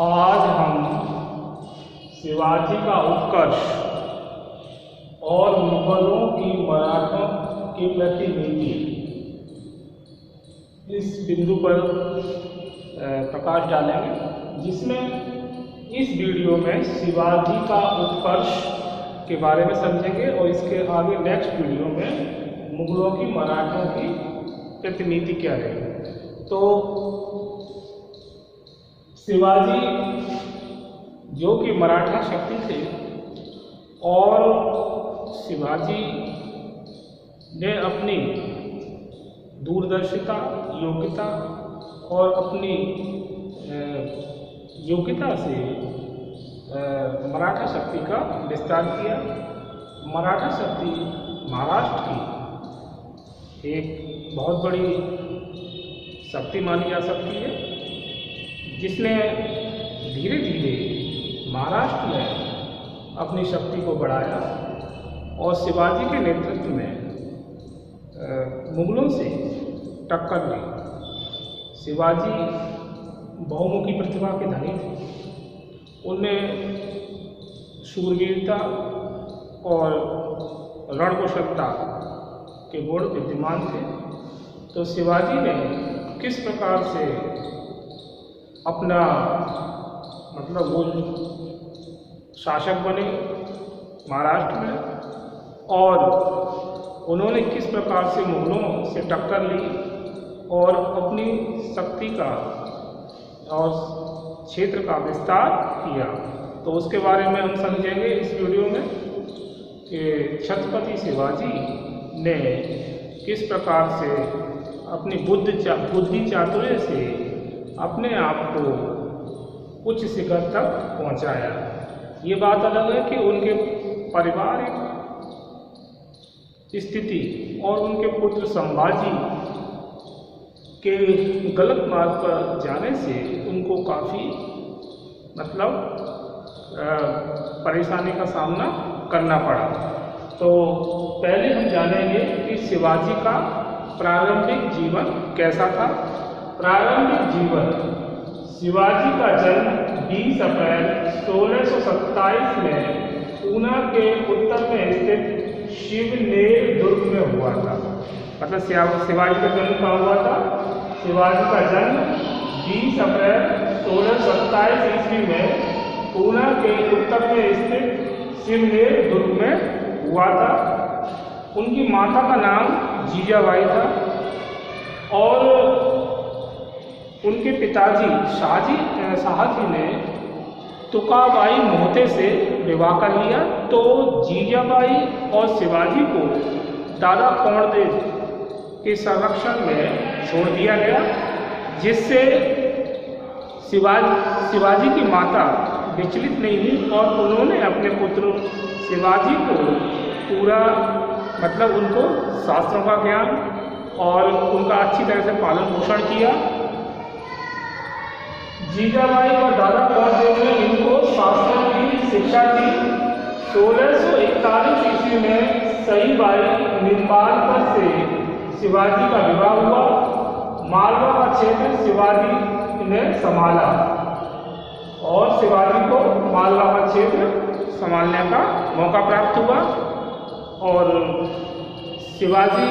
आज हम शिवाजी का उत्कर्ष और मुगलों की मराठों की प्रतिनीति इस बिंदु पर प्रकाश डालेंगे, जिसमें इस वीडियो में शिवाजी का उत्कर्ष के बारे में समझेंगे और इसके आगे नेक्स्ट वीडियो में मुगलों की मराठों की प्रतिनीति क्या रहेगी। तो शिवाजी जो कि मराठा शक्ति थे और शिवाजी ने अपनी दूरदर्शिता, योग्यता और अपनी योग्यता से मराठा शक्ति का विस्तार किया। मराठा शक्ति महाराष्ट्र की एक बहुत बड़ी शक्ति मानी जा सकती है, जिसने धीरे धीरे महाराष्ट्र में अपनी शक्ति को बढ़ाया और शिवाजी के नेतृत्व में मुगलों से टक्कर ली। शिवाजी बहुमुखी प्रतिभा के धनी थे। उनमें शूरवीरता और रणकुशलता के गुण विद्यमान थे। तो शिवाजी ने किस प्रकार से अपना वो शासक बने महाराष्ट्र में और उन्होंने किस प्रकार से मुगलों से टक्कर ली और अपनी शक्ति का और क्षेत्र का विस्तार किया, तो उसके बारे में हम समझेंगे इस वीडियो में कि छत्रपति शिवाजी ने किस प्रकार से अपनी बुद्धि चातुर्य से अपने आप को उच्च शिखर तक पहुंचाया। ये बात अलग है कि उनके पारिवारिक स्थिति और उनके पुत्र संभाजी के गलत मार्ग पर जाने से उनको काफ़ी परेशानी का सामना करना पड़ा। तो पहले हम जानेंगे कि शिवाजी का प्रारंभिक जीवन कैसा था। प्रारंभिक जीवन: शिवाजी का जन्म 20 अप्रैल 1627 में पूना के उत्तर में स्थित शिवनेर दुर्ग में हुआ था। शिवाजी का जन्म कहाँ हुआ था? शिवाजी का जन्म 20 अप्रैल 1627 ईस्वी में पूना के उत्तर में स्थित शिवनेर दुर्ग में हुआ था। उनकी माता का नाम जीजाबाई था और उनके पिताजी शाहजी ने तुकाबाई मोहते से विवाह कर लिया। तो जीजाबाई और शिवाजी को दादा कौंडदेव के संरक्षण में छोड़ दिया गया, जिससे शिवाजी की माता विचलित नहीं हुई और उन्होंने अपने पुत्र शिवाजी को पूरा उनको शास्त्रों का ज्ञान और उनका अच्छी तरह से पालन पोषण किया। जीजाबाई और दादा कौंडदेव ने इनको शास्त्रों की शिक्षा दी। 1641 ईस्वी में सईबाई निर्मालकर से शिवाजी का विवाह हुआ। मालवा का क्षेत्र शिवाजी ने संभाला और शिवाजी को मालवा का क्षेत्र संभालने का मौका प्राप्त हुआ और शिवाजी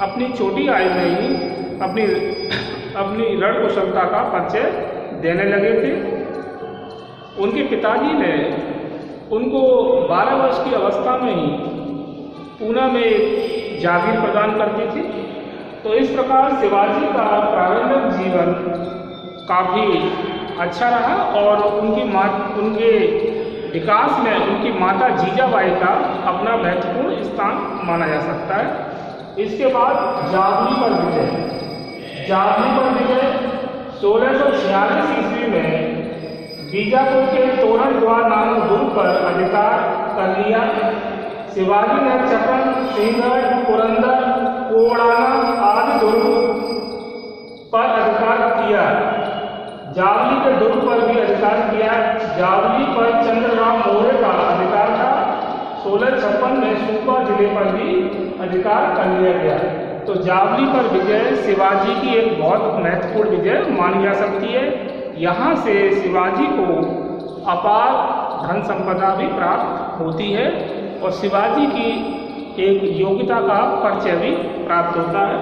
अपनी छोटी आयु में ही अपनी रण कुशलता का परिचय देने लगे थे। उनके पिताजी ने उनको 12 वर्ष की अवस्था में ही पूना में एक जागीर प्रदान कर दी थी। तो इस प्रकार शिवाजी का प्रारंभिक जीवन काफ़ी अच्छा रहा और उनके विकास में उनकी माता जीजाबाई का अपना महत्वपूर्ण स्थान माना जा सकता है। इसके बाद जावली पर विजय 1646 ईस्वी में बीजापुर के तोरण द्वार नामक दुर्ग पर अधिकार कर लिया। शिवाजी ने चकन, सिंहगढ़, पुरंदर, कोड़ाना आदि दुर्ग पर अधिकार किया। जावली के दुर्ग पर भी अधिकार किया। जावली पर चंद्रराव मौर्य का अधिकार था। 1656 में सुकमा जिले पर भी अधिकार कर लिया गया। तो जावली पर विजय शिवाजी की एक बहुत महत्वपूर्ण विजय मानी जा सकती है। यहाँ से शिवाजी को अपार धन संपदा भी प्राप्त होती है और शिवाजी की एक योग्यता का परिचय भी प्राप्त होता है।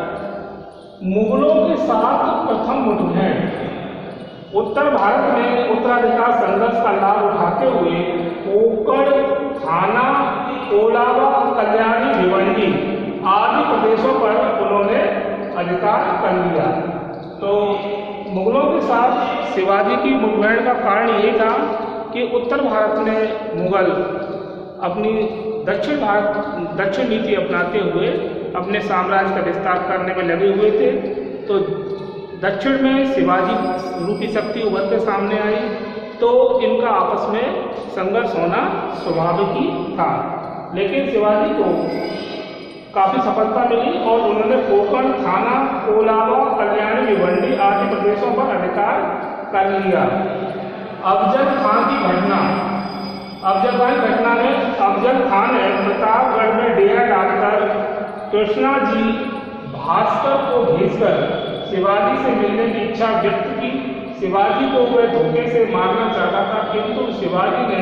मुगलों के साथ प्रथम मुठभेड़। उत्तर भारत में उत्तराधिकार संघर्ष का लाभ उठाते हुए कोकण, थाना, कोलाबा, कल्याणी, भिवंडी आदि प्रदेशों पर उन्होंने अधिकार कर लिया। तो मुगलों के साथ शिवाजी की मुठभेड़ का कारण ये था कि उत्तर भारत में मुगल अपनी दक्षिण नीति अपनाते हुए अपने साम्राज्य का विस्तार करने में लगे हुए थे। तो दक्षिण में शिवाजी रूपी शक्ति उभर के सामने आई, तो इनका आपस में संघर्ष होना स्वाभाविक ही था। लेकिन शिवाजी को काफ़ी सफलता मिली और उन्होंने कोकण, थाना, कोलाबा, कल्याणी, भिवंडी आदि प्रदेशों पर अधिकार कर लिया। अफजल खां की घटना। अफजल खां की घटना में अफजल खान ने प्रतापगढ़ में डेरा डालकर कृष्णा जी भास्कर को भेजकर शिवाजी से मिलने की इच्छा व्यक्त की। शिवाजी को वह धोखे से मारना चाहता था, किंतु शिवाजी ने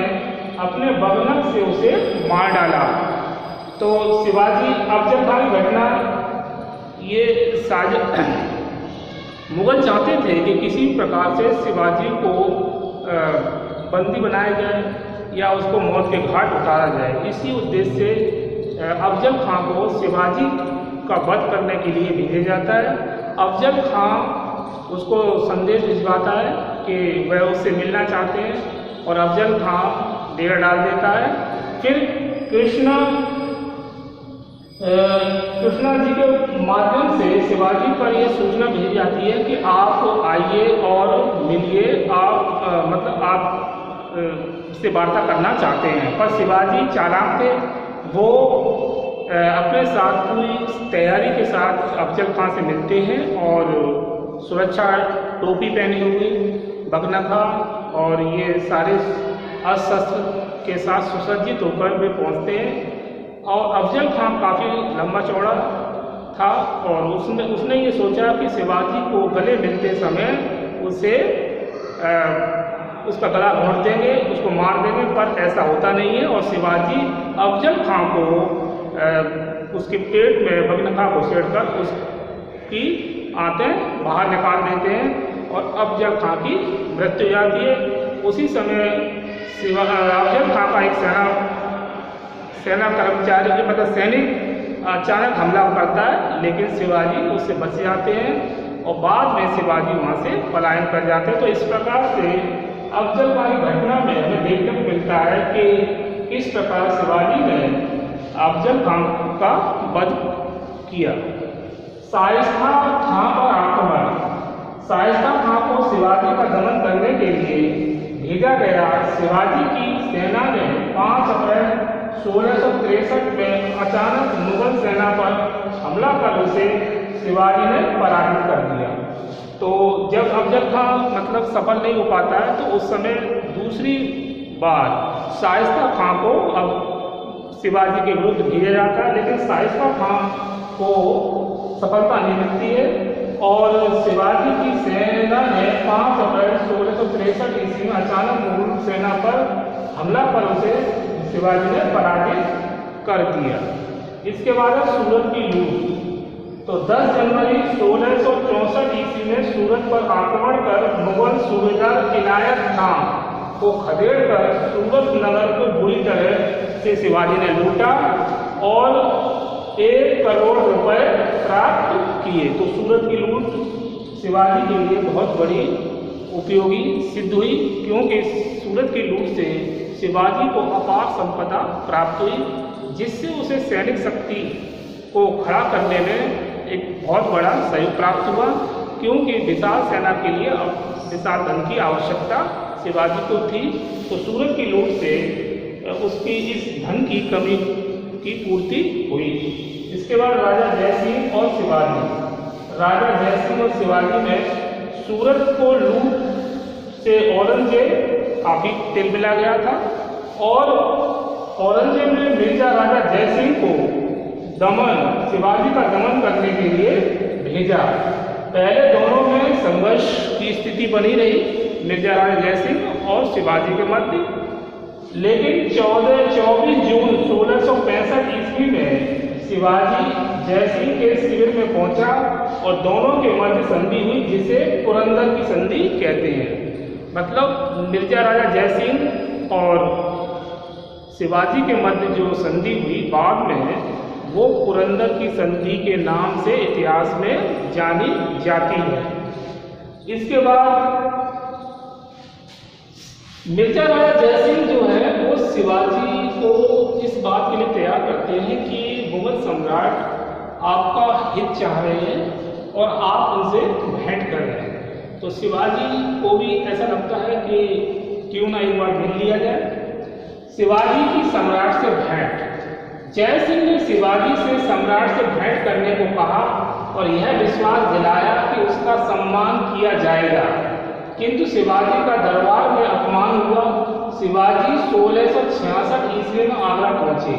अपने बगनक से उसे मार डाला। तो शिवाजी अफजल खां की घटना ये मुगल चाहते थे कि किसी प्रकार से शिवाजी को बंदी बनाया जाए या उसको मौत के घाट उतारा जाए। इसी उद्देश्य से अफजल खां को शिवाजी का वध करने के लिए भेजा जाता है। अफजल खां उसको संदेश भिजवाता है कि वह उससे मिलना चाहते हैं और अफजल खां डेरा डाल देता है। फिर कृष्णा जी के माध्यम से शिवाजी पर यह सूचना भेजी जाती है कि आप आइए और मिलिए, आप से वार्ता करना चाहते हैं। पर शिवाजी चालाक थे, वो अपने साथ पूरी तैयारी के साथ अफजल खां से मिलते हैं और सुरक्षा टोपी पहनी हुई, बगनखा और ये सारे अस्त्र के साथ सुसज्जित होकर वे पहुंचते हैं। और अफजल खां काफ़ी लंबा चौड़ा था और उसने ये सोचा कि शिवाजी को गले मिलते समय उसे उसका गला घोंट देंगे, उसको मार देंगे, पर ऐसा होता नहीं है। और शिवाजी अफजल खां को उसके पेट में बगनखा घुसेड़ कर उसकी आंतें बाहर निकाल देते हैं और अफजल खां की मृत्यु हो जाती है। उसी समय अफजल खां का एक सेना कर्मचारी सैनिक अचानक हमला करता है, लेकिन शिवाजी उससे बच जाते हैं और बाद में शिवाजी वहाँ से पलायन कर जाते हैं। तो इस प्रकार से अफजल खां की घटना में हमें देखने को मिलता है कि किस प्रकार शिवाजी ने अफजल खां का वध किया। शाइस्ता खां पर आक्रमण। शाइस्ता खां को शिवाजी का दमन करने के लिए भेजा गया। शिवाजी की सेना ने 5 अप्रैल 1663 में अचानक मुगल सेना पर हमला कर उसे शिवाजी ने पराजित कर दिया। तो जब अफजल खां सफल नहीं हो पाता है, तो उस समय दूसरी बार शाइस्ता खां को अब शिवाजी के विरुद्ध भेजा जाता है, लेकिन शाइस्ता खां को सफलता नहीं मिलती है और शिवाजी की सेना ने 5 अप्रैल 1663 ईस्वी में अचानक मुगल सेना पर हमला कर उसे शिवाजी ने पराजित कर दिया। इसके बाद सूरत की लूट। तो 10 जनवरी 1664 ईस्वी में सूरत पर आक्रमण कर मुगल सूबेदार इनायत खां को खदेड़ कर सूरत नगर को बुरी तरह से शिवाजी ने लूटा और 1 करोड़ रुपए प्राप्त किए। तो सूरत की लूट शिवाजी के लिए बहुत बड़ी उपयोगी सिद्ध हुई, क्योंकि सूरत की लूट से शिवाजी को अपार संपदा प्राप्त हुई, जिससे उसे सैनिक शक्ति को खड़ा करने में एक बहुत बड़ा सहयोग प्राप्त हुआ, क्योंकि विशाल सेना के लिए अब विशाल धन की आवश्यकता शिवाजी को थी। तो सूरत की लूट से उसकी इस धन की कमी की पूर्ति हुई। इसके बाद राजा जयसिंह और शिवाजी। राजा जयसिंह और शिवाजी में सूरत को लूट से औरंगजेब काफ़ी तिल मिला गया था और औरंगजेब ने मिर्जा राजा जयसिंह को शिवाजी का दमन करने के लिए भेजा। पहले दोनों में संघर्ष की स्थिति बनी रही, मिर्जा राजा जयसिंह और शिवाजी के मध्य। लेकिन 24 जून 1665 ईस्वी में शिवाजी जयसिंह के शिविर में पहुंचा और दोनों के मध्य संधि हुई, जिसे पुरंदर की संधि कहते हैं। मतलब मिर्जा राजा जयसिंह और शिवाजी के मध्य जो संधि हुई बाद में, वो पुरंदर की संधि के नाम से इतिहास में जानी जाती है। इसके बाद मिर्जा राजा जयसिंह जो है वो शिवाजी को इस बात के लिए तैयार करते हैं कि मुगल सम्राट आपका हित चाह रहे हैं और आप उनसे भेंट कर रहे हैं। तो शिवाजी को भी ऐसा लगता है कि क्यों ना एक बार मिल लिया जाए। शिवाजी की सम्राट से भेंट। जयसिंह ने शिवाजी से सम्राट से भेंट करने को कहा और यह विश्वास दिलाया कि उसका सम्मान किया जाएगा, किंतु शिवाजी का दरबार में अपमान हुआ। शिवाजी 1666 ईस्वी में आगरा पहुंचे।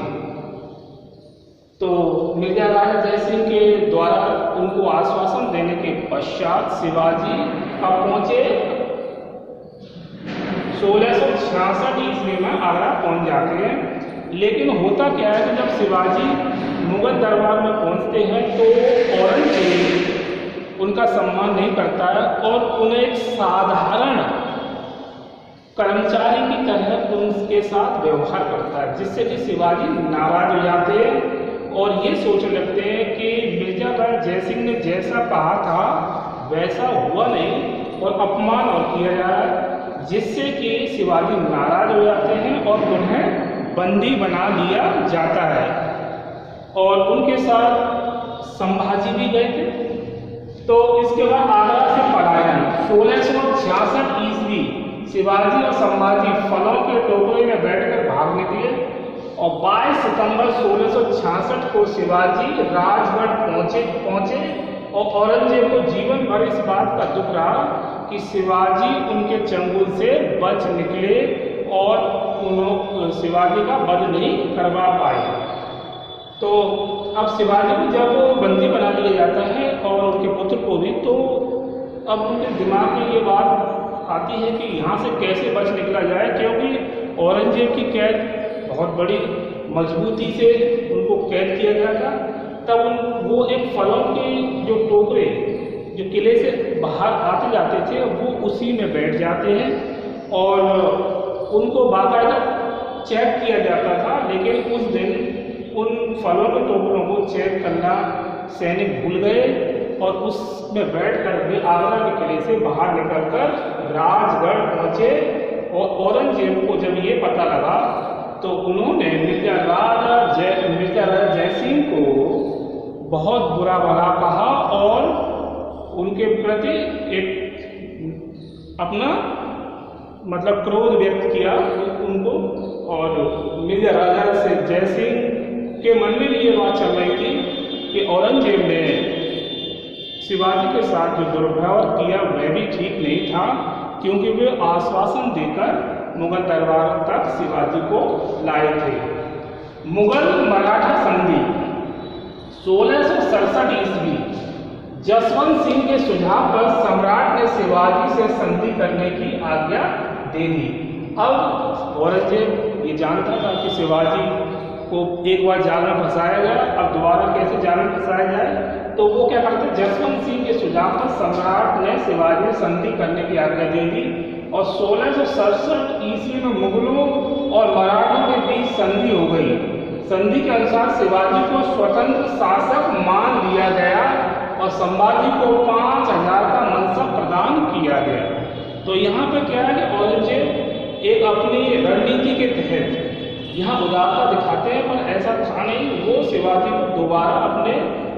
तो मिर्जा राजा जयसिंह के द्वारा उनको आश्वासन देने के पश्चात शिवाजी अब पहुंचे 1666 ईस्वी में आगरा पहुंच जाते हैं। लेकिन होता क्या है कि जब शिवाजी मुगल दरबार में पहुंचते हैं तो औरंगजेब उनका सम्मान नहीं करता है और उन्हें एक साधारण कर्मचारी की तरह उनके साथ व्यवहार करता है, जिससे कि शिवाजी नाराज हो जाते हैं और ये सोचने लगते हैं कि मिर्जा राजा जयसिंह ने जैसा कहा था वैसा हुआ नहीं और अपमान और किया जा रहा है, जिससे कि शिवाजी नाराज हो जाते हैं और उन्हें बंदी बना लिया जाता है। और उनके साथ संभाजी भी गए थे। तो इसके बाद आगरा से पलायन। 1666 ईस्वी शिवाजी और संभाजी फलों के टोकरे में बैठकर भाग निकले और 22 सितंबर 1666 को शिवाजी राजगढ़ पहुंचे और औरंगजेब को जीवन भर इस बात का दुख रहा कि शिवाजी उनके चंगुल से बच निकले और शिवाजी का वध नहीं करवा पाए। तो अब शिवाजी को जब बंदी बना लिया जाता है और उनके पुत्र को भी, तो अब उनके दिमाग में ये बात आती है कि यहाँ से कैसे बच निकला जाए, क्योंकि औरंगजेब की कैद बहुत बड़ी मजबूती से उनको कैद किया गया था। तब वो एक फलों के जो टोकरे जो किले से बाहर आते जाते थे वो उसी में बैठ जाते हैं और उनको बाकायदा चेक किया जाता था। लेकिन उस दिन उन फलों के टोकरों को चेक करना सैनिक भूल गए और उसमें बैठकर वे आगरा के किले से बाहर निकलकर राजगढ़ पहुंचे। और औरंगजेब को जब ये पता लगा तो उन्होंने मिर्जा राजा जयसिंह को बहुत बुरा भला कहा और उनके प्रति एक अपना मतलब क्रोध व्यक्त किया उनको। और मिर्जा राजा से जयसिंह के मन में भी ये बात चल रही थी कि औरंगजेब ने शिवाजी के साथ जो दुर्व्यवहार किया वह भी ठीक नहीं था, क्योंकि वे आश्वासन देकर मुगल दरबार तक शिवाजी को लाए थे। मुगल मराठा संधि 1667 ईस्वी जसवंत सिंह के सुझाव पर सम्राट ने शिवाजी से संधि करने की आज्ञा दे दी। अब औरंगजेब ये जानता था कि शिवाजी को एक बार जाल में फंसाया गया, अब दोबारा कैसे जाल में फंसाया जाए। तो वो क्या करते, जसवंत सिंह के सुझाव पर सम्राट ने शिवाजी से संधि करने की आज्ञा दे दी और 1667 ईस्वी में मुगलों और मराठों के बीच संधि हो गई। संधि के अनुसार शिवाजी को स्वतंत्र शासक मान लिया गया और संभाजी को 5000 का मनसब प्रदान किया गया। तो यहाँ पे क्या है कि औरंगजेब एक अपनी रणनीति के तहत यहाँ उदारता दिखाते हैं, पर ऐसा था नहीं। वो शिवाजी को दोबारा अपने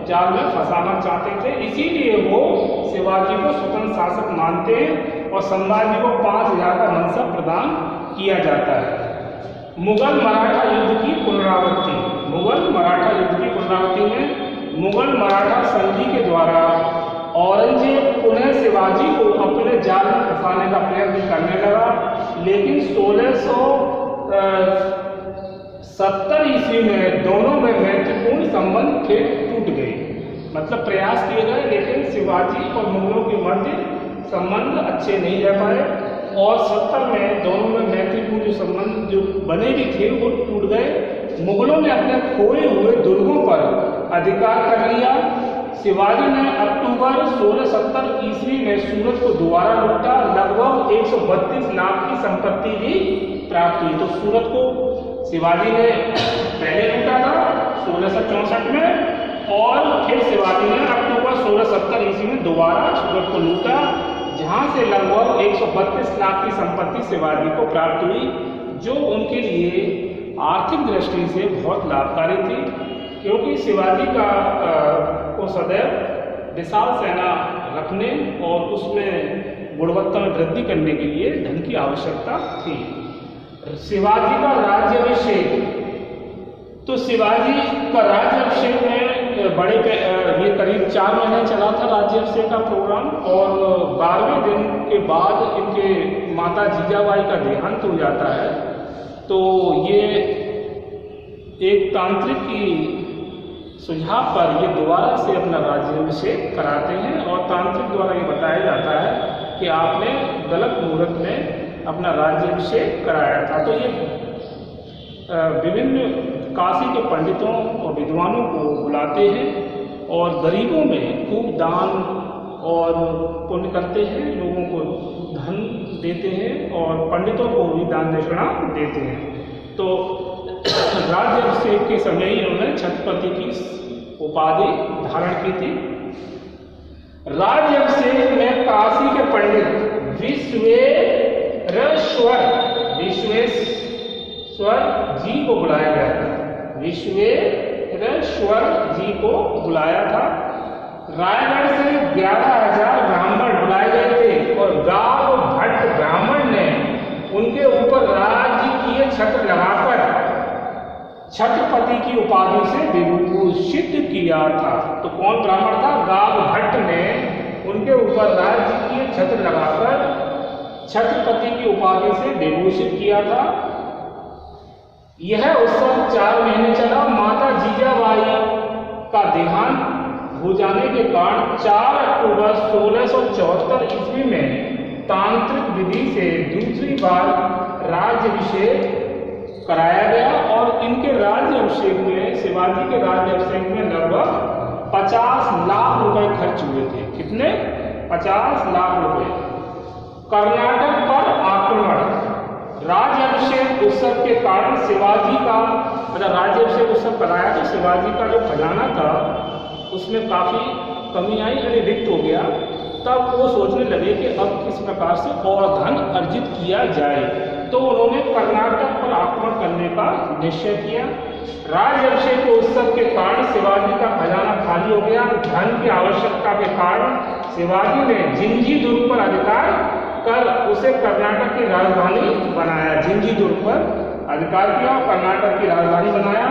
जाल में फंसाना चाहते थे, इसीलिए वो शिवाजी को स्वतंत्र शासक मानते हैं और संभाजी को 5000 का मनसब प्रदान किया जाता है। मुगल मराठा युद्ध की पुनरावृत्ति। मुगल मराठा युद्ध की पुनरावृत्ति में मुगल मराठा संधि के द्वारा औरंगजेब पुनः शिवाजी को अपने जाल में फंसाने का प्रयत्न करने लगा, लेकिन 1670 ईस्वी में दोनों में महत्वपूर्ण संबंध फिर टूट गए। मतलब प्रयास किए गए लेकिन शिवाजी और मुगलों के मध्य संबंध अच्छे नहीं रह पाए। और 70 में दोनों में मैत्रीपूर्ण संबंध जो बने भी थे वो टूट गए। मुगलों ने अपने खोए हुए दुर्गों पर अधिकार कर लिया। शिवाजी ने अक्टूबर 1670 ईस्वी में सूरत को दोबारा लूटा। लगभग 132 लाख की संपत्ति भी प्राप्त हुई। तो सूरत को शिवाजी ने पहले लूटा था 1664 में, और फिर शिवाजी ने अक्टूबर 1670 ईस्वी में दोबारा सूरत को लूटा, जहां से लगभग 132 लाख की संपत्ति शिवाजी को प्राप्त हुई, जो उनके लिए आर्थिक दृष्टि से बहुत लाभकारी थी, क्योंकि शिवाजी को सदैव विशाल सेना रखने और उसमें गुणवत्ता में वृद्धि करने के लिए धन की आवश्यकता थी। शिवाजी का राज्याभिषेक, तो शिवाजी का राज्याभिषेक में बड़े ये करीब 4 महीने चला था राज्याभिषेक का प्रोग्राम, और 12वें दिन के बाद इनके माता जीजाबाई का देहांत हो जाता है। तो ये एक तांत्रिक की सुझाव पर ये दोबारा से अपना राज्याभिषेक कराते हैं, और तांत्रिक द्वारा ये बताया जाता है कि आपने गलत मुहूर्त में अपना राज्याभिषेक कराया था। तो ये विभिन्न काशी के पंडितों और विद्वानों को बुलाते हैं और गरीबों में खूब दान और पुण्य करते हैं, लोगों को धन देते हैं और पंडितों को भी दान दक्षिणा देते हैं। तो राज्याभिषेक के समय ही उन्होंने छत्रपति की उपाधि धारण की थी। राज्याभिषेक में काशी के पंडित विश्वेश्वर जी को बुलाया गया था। विश्वेश्वर जी को बुलाया था। रायगढ़ से 11,000 ब्राह्मण बुलाए गए थे, और गाव भट्ट ब्राह्मण ने उनके ऊपर राजकीय छत्र लगाकर छत्रपति की उपाधि से विभूषित किया था। तो कौन ब्राह्मण था? गाव भट्ट ने उनके ऊपर राजकीय छत्र लगाकर छत्रपति की उपाधि से विभूषित किया था। यह उत्सव 4 महीने चला। माता जीजाबाई का देहांत हो जाने के कारण 4 अक्टूबर 1674 ईस्वी में तांत्रिक विधि से दूसरी बार राज्याभिषेक कराया गया, और इनके राज्याभिषेक में, शिवाजी के राज्याभिषेक में लगभग 50 लाख रुपए खर्च हुए थे। कितने? 50 लाख रुपए। कर्नाटक पर आक्रमण। राज्याभिषेक उत्सव के कारण शिवाजी का, मतलब राज्याभिषेक उत्सव कराया तो शिवाजी का जो खजाना था उसमें काफ़ी कमी आई, यानी रिक्त हो गया। तब वो सोचने लगे कि अब किस प्रकार से और धन अर्जित किया जाए, तो उन्होंने कर्नाटक पर आक्रमण करने का निश्चय किया। राज्याभिषेक उत्सव के कारण शिवाजी का खजाना खाली हो गया। धन की आवश्यकता के कारण शिवाजी ने जिंजी दुर्ग पर अधिकार कर उसे कर्नाटक की राजधानी बनाया। जिंजी दुर्ग पर अधिकार किया, कर्नाटक की राजधानी बनाया।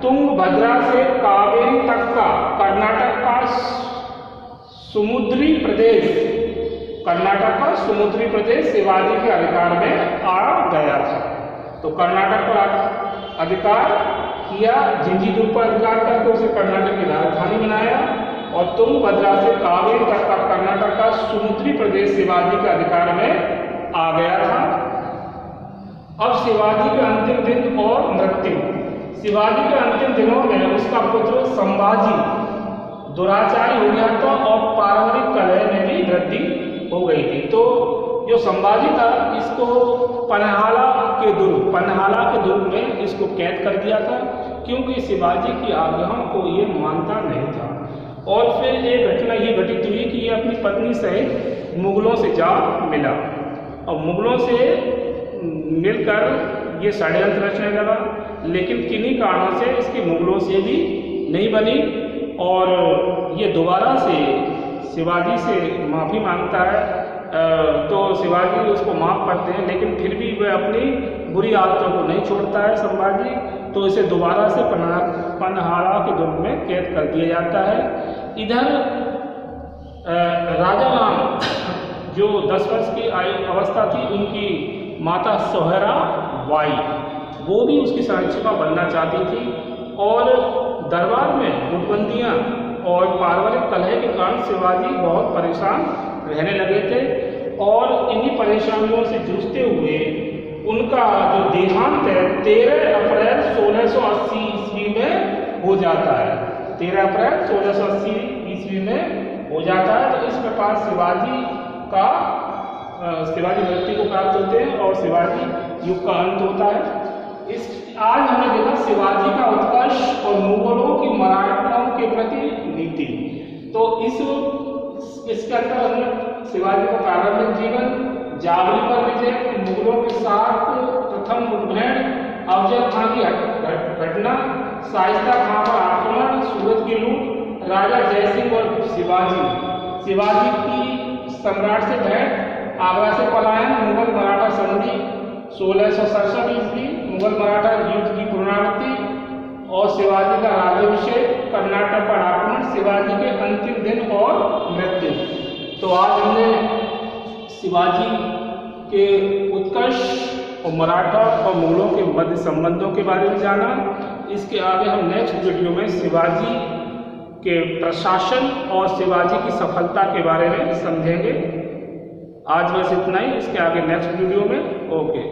तुंगभद्रा से कावेरी तक का कर्नाटक का समुद्री प्रदेश, कर्नाटक का समुद्री प्रदेश शिवाजी के अधिकार में आ गया था। तो कर्नाटक पर अधिकार किया, जिंजी दुर्ग पर अधिकार करके उसे कर्नाटक की राजधानी बनाया, और तुंगभद्रा से कावेरी तक का कर्नाटक का समुद्री प्रदेश शिवाजी के अधिकार में आ गया था। अब शिवाजी के अंतिम दिन और मृत्यु। शिवाजी के अंतिम दिनों में उसका पुत्र संभाजी दुराचारी हो गया था, और पारिवारिक कलह में भी वृद्धि हो गई थी। तो जो संभाजी था, इसको पन्हाला के दुर्ग में इसको कैद कर दिया था, क्योंकि शिवाजी की आज्ञाओं को ये मानता नहीं था। और फिर एक घटना ये घटित हुई कि ये अपनी पत्नी सहित मुगलों से जा मिला, और मुगलों से मिलकर ये षड्यंत्र रचने लगा, लेकिन किन्हीं कारणों से इसकी मुगलों से भी नहीं बनी, और ये दोबारा से शिवाजी से माफ़ी मांगता है। तो शिवाजी उसको माफ़ करते हैं, लेकिन फिर भी वह अपनी बुरी आदतों को नहीं छोड़ता है संभाजी। तो इसे दोबारा से पन्हाला के दुर्ग में कैद कर दिया जाता है। इधर राजा राम, जो 10 वर्ष की अवस्था थी, उनकी माता सोहरा बाई, वो भी उसकी संरक्षिका बनना चाहती थी, और दरबार में गुटबंदियाँ और पारिवारिक कलह के कारण शिवाजी बहुत परेशान रहने लगे थे। और इन्हीं परेशानियों से जूझते हुए उनका जो देहांत है 13 अप्रैल 1680 ईस्वी में हो जाता है। 13 अप्रैल 1680 ईस्वी में हो जाता है। तो इस प्रकार शिवाजी मृत्यु को प्राप्त होते हैं और शिवाजी युग का अंत होता है। आज हमने देखा शिवाजी का उत्कर्ष और मुगलों की मराठाओं के प्रति नीति। तो इसके अंदर हमने शिवाजी का प्रारंभिक जीवन, जावली पर विजय, मुगलों के साथ प्रथम मुठभेड़, अफजल खां की घटना, शाइस्ता खां पर आक्रमण, सूरत की लूट, राजा जयसिंह और शिवाजी की सम्राट से भेंट, आगरा से पलायन, मुगल मराठा संधि 1667 ईस्वी, मुगल मराठा युद्ध की पुनरावृत्ति और शिवाजी का राज्याभिषेक, कर्नाटक पर आक्रमण, शिवाजी के अंतिम दिन और मृत्यु। तो आज हमने शिवाजी के उत्कर्ष और मराठा और मुगलों के मध्य संबंधों के बारे में जाना। इसके आगे हम नेक्स्ट वीडियो में शिवाजी के प्रशासन और शिवाजी की सफलता के बारे में समझेंगे। आज बस इतना ही, इसके आगे नेक्स्ट वीडियो में। ओके।